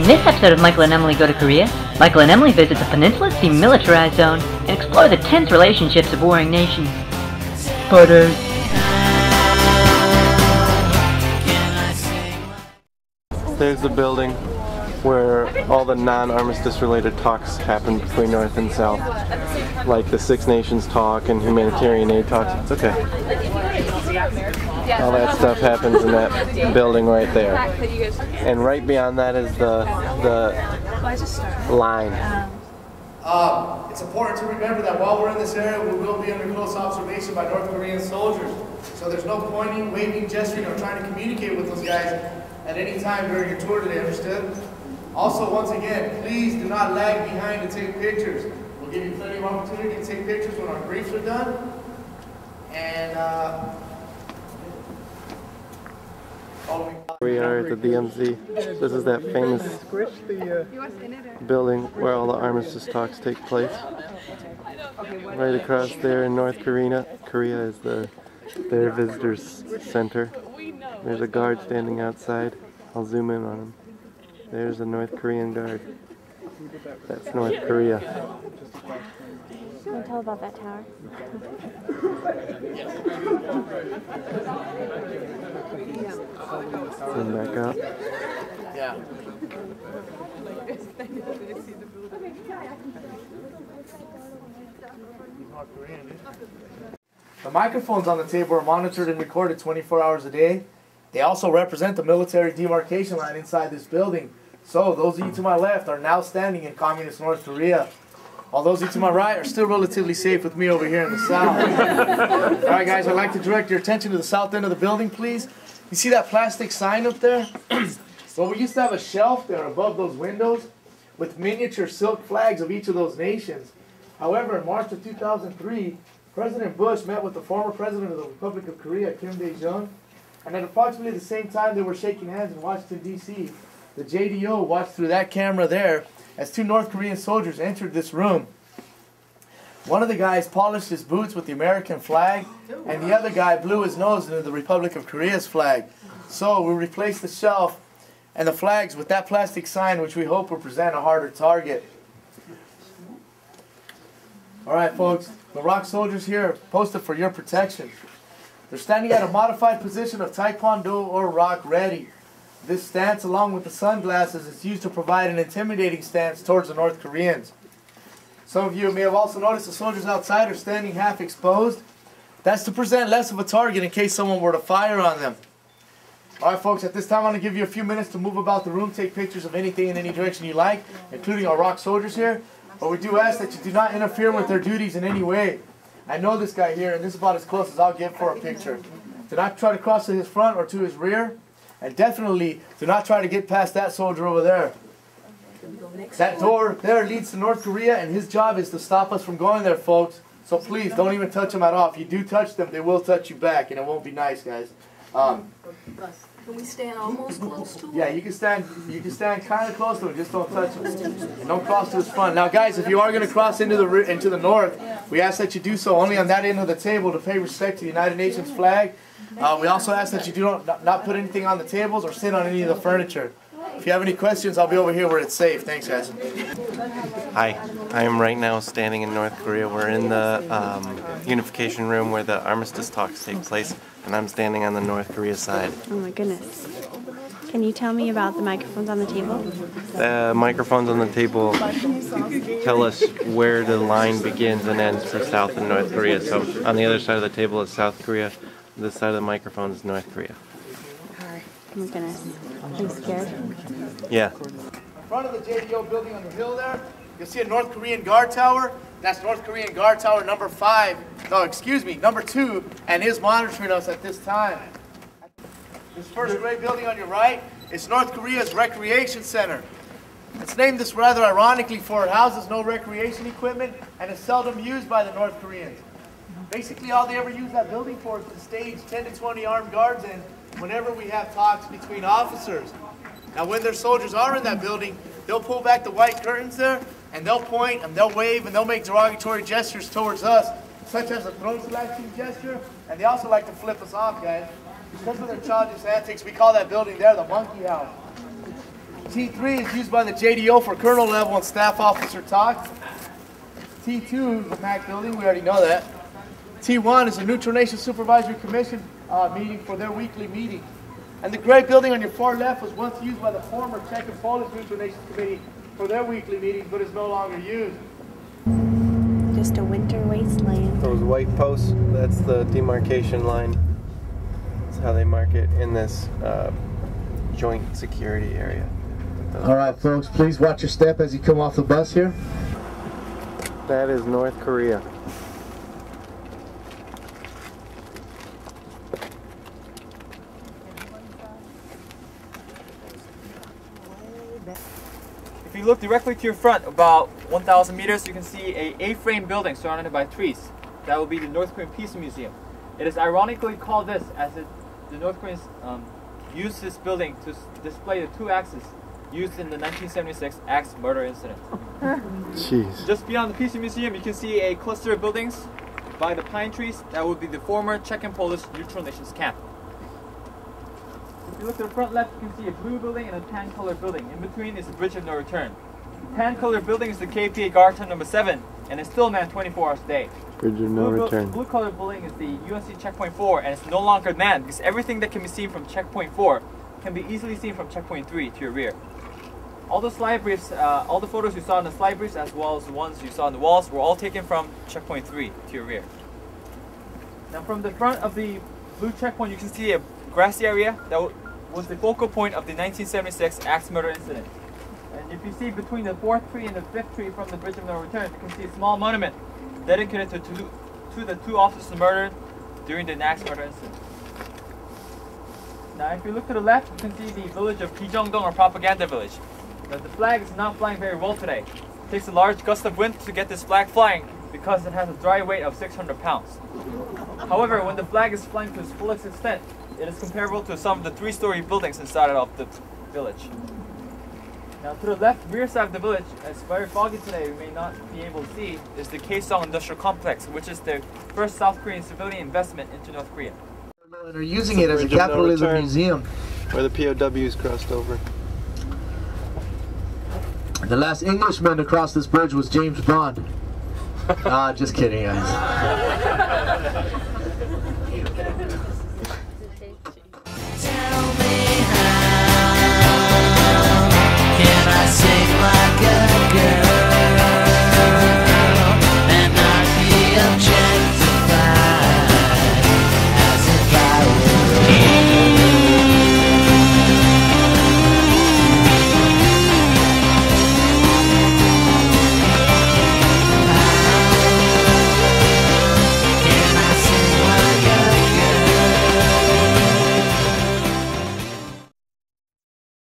this episode of Michael and Emily Go to Korea, Michael and Emily visit the peninsula's Demilitarized Zone and explore the tense relationships of warring nations. Butters. There's the building where all the non-armistice related talks happen between North and South. Like the Six Nations talk and humanitarian aid talks. It's okay. All that stuff happens in that building right there. And right beyond that is the line. It's important to remember that while we're in this area, we will be under close observation by North Korean soldiers. So there's no pointing, waving, gesturing, or trying to communicate with those guys at any time during your tour today, understood? Also, once again, please do not lag behind to take pictures. We'll give you plenty of opportunity to take pictures when our briefs are done. And we are at the DMZ. This is that famous building where all the armistice talks take place. Right across there in North Korea is their visitors center. There's a guard standing outside. I'll zoom in on him. There's a North Korean guard. That's North Korea. Can you tell about that tower? Zoom back up. yeah. The microphones on the table are monitored and recorded 24 hours a day. They also represent the military demarcation line inside this building. So those of you to my left are now standing in communist North Korea, while those of you to my right are still relatively safe with me over here in the south. Alright guys, I'd like to direct your attention to the south end of the building, please. You see that plastic sign up there? Well, we used to have a shelf there above those windows with miniature silk flags of each of those nations. However, in March of 2003, President Bush met with the former president of the Republic of Korea, Kim Dae-jung, and at approximately the same time they were shaking hands in Washington, D.C., the JDO watched through that camera there as two North Korean soldiers entered this room. One of the guys polished his boots with the American flag, and the other guy blew his nose into the Republic of Korea's flag. So we replaced the shelf and the flags with that plastic sign, which we hope will present a harder target. Alright folks, the ROK soldiers here are posted for your protection. They're standing at a modified position of Taekwondo or ROK ready. This stance, along with the sunglasses, is used to provide an intimidating stance towards the North Koreans. Some of you may have also noticed the soldiers outside are standing half exposed. That's to present less of a target in case someone were to fire on them. Alright folks, at this time I'm going to give you a few minutes to move about the room, take pictures of anything in any direction you like, including our ROK soldiers here. But we do ask that you do not interfere with their duties in any way. I know this guy here, and this is about as close as I'll get for a picture. Do not try to cross to his front or to his rear. And definitely do not try to get past that soldier over there. That door there leads to North Korea, and his job is to stop us from going there, folks. So please, don't even touch them at all. If you do touch them, they will touch you back, and it won't be nice, guys. Can we stand almost close to him? Yeah, you can stand kind of close to him, just don't touch him. And don't cross to his front. Now guys, if you are going to cross into the north, we ask that you do so only on that end of the table to pay respect to the United Nations flag. We also ask that you do not put anything on the tables or sit on any of the furniture. If you have any questions, I'll be over here where it's safe. Thanks, guys. Hi, I am right now standing in North Korea. We're in the unification room where the armistice talks take place, and I'm standing on the North Korea side. Oh my goodness. Can you tell me about the microphones on the table? The microphones on the table tell us where the line begins and ends for South and North Korea. So on the other side of the table is South Korea. This side of the microphone is North Korea. Oh my goodness. Are you scared? Yeah. In front of the JDO building on the hill there, you'll see a North Korean guard tower. That's North Korean guard tower number 2, and is monitoring us at this time. This first gray building on your right is North Korea's recreation center. It's named this rather ironically for it houses no recreation equipment and is seldom used by the North Koreans. Basically, all they ever use that building for is to stage 10 to 20 armed guards in whenever we have talks between officers. Now, when their soldiers are in that building, they'll pull back the white curtains there, and they'll point, and they'll wave, and they'll make derogatory gestures towards us, such as a throat slashing gesture, and they also like to flip us off, guys. Because of their childish antics, we call that building there the monkey house. T3 is used by the JDO for colonel level and staff officer talks. T2 is the MAC building, we already know that. T1 is the Neutral Nation Supervisory Commission meeting for their weekly meeting. And the gray building on your far left was once used by the former Czech and Polish Neutral Nations Committee for their weekly meetings, but is no longer used. Just a winter wasteland. Those white posts, that's the demarcation line. That's how they mark it in this joint security area. All right, folks, please watch your step as you come off the bus here. That is North Korea. If you look directly to your front, about 1,000 meters, you can see a A-frame building surrounded by trees. That will be the North Korean Peace Museum. It is ironically called this as the North Koreans used this building to display the two axes used in the 1976 axe murder incident. Jeez. Just beyond the Peace Museum, you can see a cluster of buildings by the pine trees. That would be the former Czech and Polish Neutral Nations camp. If you look to the front left, you can see a blue building and a tan-colored building. In between is the Bridge of No Return. The tan-colored building is the KPA guard tower number 7, and it's still manned 24 hours a day. Bridge of No Return. The blue-colored building is the UNC Checkpoint 4, and it's no longer manned because everything that can be seen from Checkpoint 4 can be easily seen from Checkpoint 3 to your rear. All the slide briefs, all the photos you saw in the slide briefs, as well as the ones you saw on the walls, were all taken from Checkpoint 3 to your rear. Now, from the front of the blue checkpoint, you can see a grassy area that was the focal point of the 1976 axe murder incident. And if you see between the 4th tree and the 5th tree from the Bridge of No Return, you can see a small monument dedicated to the two officers murdered during the axe murder incident. Now, if you look to the left, you can see the village of Kijeongdong, or Propaganda Village. But the flag is not flying very well today. It takes a large gust of wind to get this flag flying because it has a dry weight of 600 pounds. However, when the flag is flying to its fullest extent, it is comparable to some of the 3-story buildings inside of the village. Now, to the left rear side of the village, it's very foggy today, we may not be able to see, is the Kaesong Industrial Complex, which is the first South Korean civilian investment into North Korea. They're using it as a capitalism museum. Where the POWs crossed over. The last Englishman to cross this bridge was James Bond. Just kidding, guys. Tell me how can I say